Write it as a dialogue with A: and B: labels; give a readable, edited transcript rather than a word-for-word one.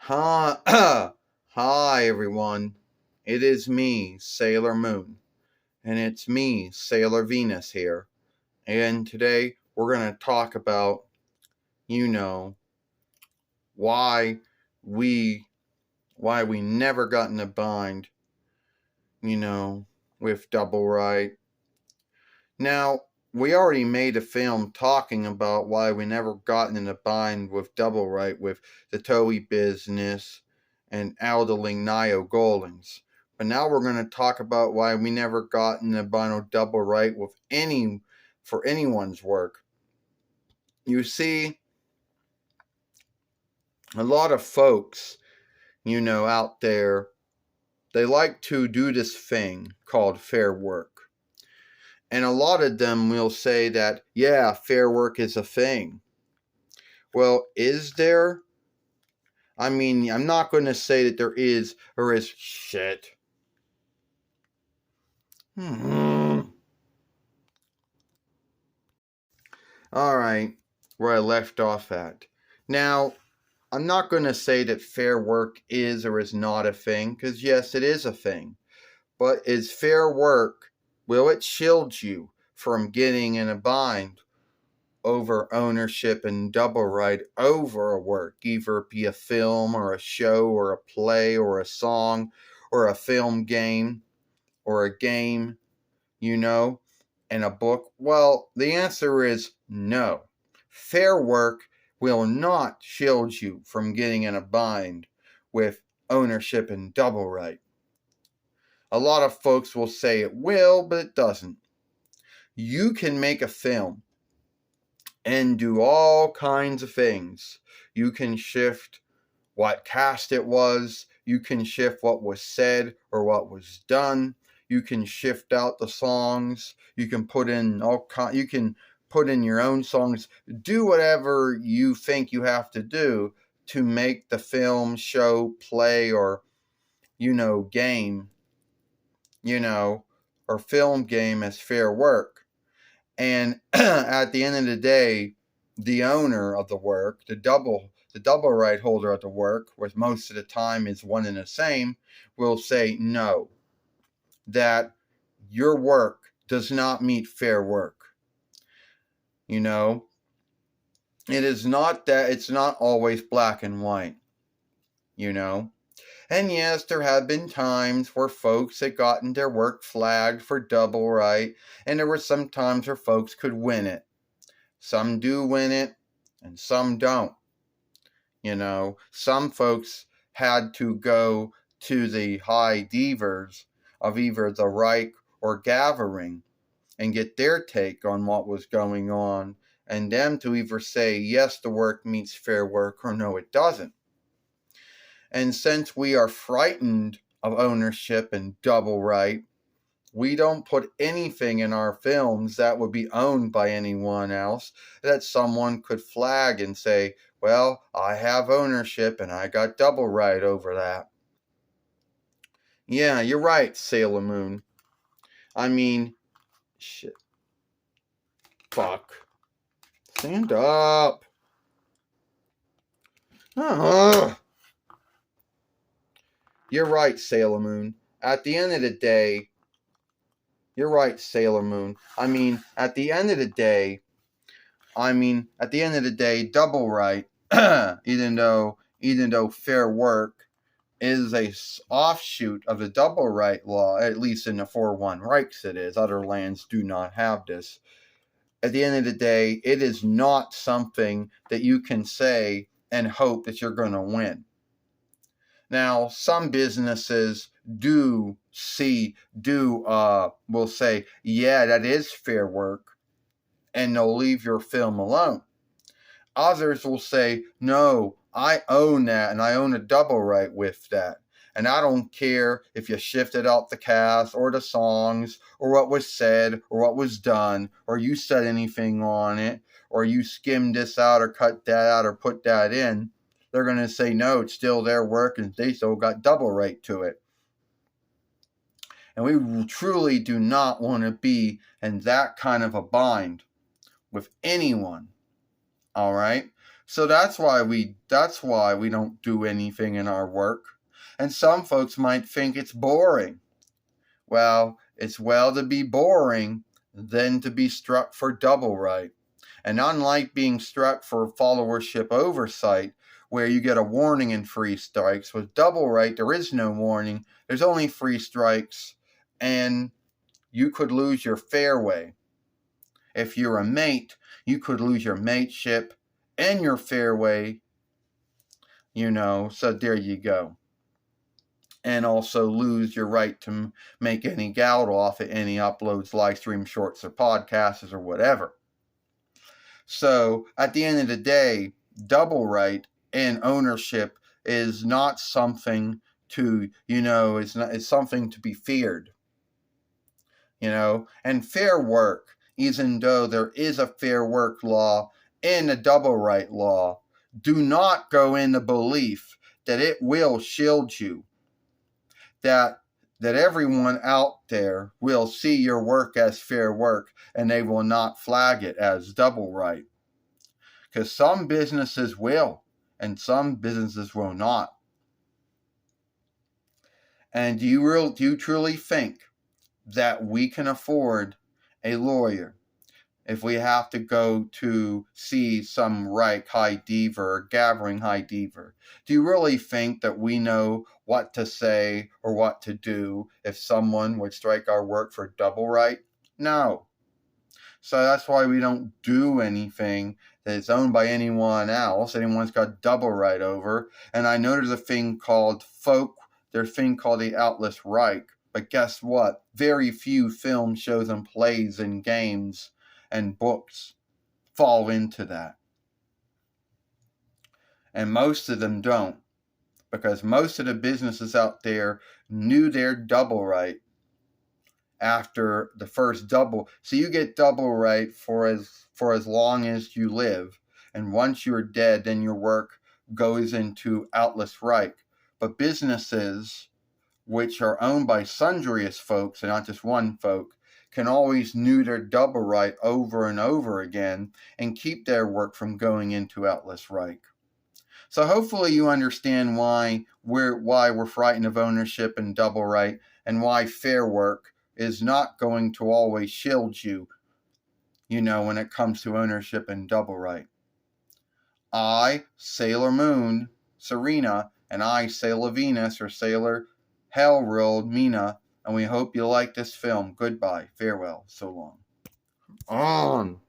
A: Hi, hi everyone. It is me, Sailor Moon, and it's me, Sailor Venus here. And today we're going to talk about, you know, why we why we never got in a bind, you know, with Double Right. Now, we already made a film talking about why we never gotten in a bind with Double Right with the Toei business and Aldeling Nio Goldings. But now we're going to talk about why we never got in a bind with Double Right with for anyone's work. You see, a lot of folks, out there, they like to do this thing called fair work. And a lot of them will say that, yeah, fair work is a thing. Well, is there? I mean, I'm not going to say that there is or is shit. All right, where I left off at. Now, I'm not going to say that fair work is or is not a thing, because yes, it is a thing. But is fair work, will it shield you from getting in a bind over ownership and double right over a work, either it be a film or a show or a play or a song or a film game or a game, and a book? Well, the answer is no. Fair work will not shield you from getting in a bind with ownership and double right. A lot of folks will say it will, but it doesn't. You can make a film and do all kinds of things. You can shift what cast it was. You can shift what was said or what was done. You can shift out the songs. You can put in you can put in your own songs. Do whatever you think you have to do to make the film, show, play, or game, or film game as fair work. And at the end of the day, the owner of the work, the double right holder of the work, which most of the time is one and the same, will say no, that your work does not meet fair work. It is not that, it's not always black and white. And yes, there have been times where folks had gotten their work flagged for double right, and there were some times where folks could win it. Some do win it, and some don't. Some folks had to go to the high divers of either the Reich or Gathering and get their take on what was going on, and them to either say, yes, the work meets fair work, or no, it doesn't. And since we are frightened of ownership and double right, we don't put anything in our films that would be owned by anyone else that someone could flag and say, well, I have ownership and I got double right over that. Yeah, you're right, Sailor Moon. I mean, shit. Fuck. Stand up. You're right, Sailor Moon. At the end of the day, you're right, Sailor Moon. I mean, at the end of the day, double right, even though fair work is a offshoot of the double right law, at least in the 4-1 Reichs it is. Other lands do not have this. At the end of the day, it is not something that you can say and hope that you're going to win. Now, some businesses will say, yeah, that is fair work, and they'll leave your film alone. Others will say, no, I own that, and I own a double right with that. And I don't care if you shifted out the cast or the songs or what was said or what was done or you said anything on it or you skimmed this out or cut that out or put that in. They're going to say, no, it's still their work and they still got double right to it. And we truly do not want to be in that kind of a bind with anyone. All right? So that's why we don't do anything in our work. And some folks might think it's boring. Well, it's well to be boring than to be struck for double right. And unlike being struck for followership oversight, where you get a warning and 3 strikes, with double right, there is no warning. There's only 3 strikes, and you could lose your fairway. If you're a mate, you could lose your mateship and your fairway, so there you go. And also lose your right to make any gout off at any uploads, live stream, shorts, or podcasts, or whatever. So at the end of the day, double right and ownership is not something to, it's something to be feared. And fair work, even though there is a fair work law and a double right law, do not go in the belief that it will shield you, that everyone out there will see your work as fair work and they will not flag it as double right. Because some businesses will and some businesses will not. And do you truly think that we can afford a lawyer if we have to go to see some Reich High Diva or Gathering High Diva? Do you really think that we know what to say or what to do if someone would strike our work for double right? No. So that's why we don't do anything that is owned by anyone else, anyone's got double right over. And I know there's a thing called the Atlas Reich. But guess what? Very few films, shows, and plays and games and books fall into that. And most of them don't. Because most of the businesses out there knew their double right after the first double. So you get double right for as long as you live. And once you're dead, then your work goes into Atlas Reich. But businesses which are owned by sundriest folks and not just one folk, can always renew their double right over and over again and keep their work from going into Atlas Reich. So hopefully you understand why we're frightened of ownership and double right, and why fair work is not going to always shield you, when it comes to ownership and double right. I, Sailor Moon, Serena, and I, Sailor Venus, or Sailor Hellworld, Mina, and we hope you like this film. Goodbye, farewell, so long. On.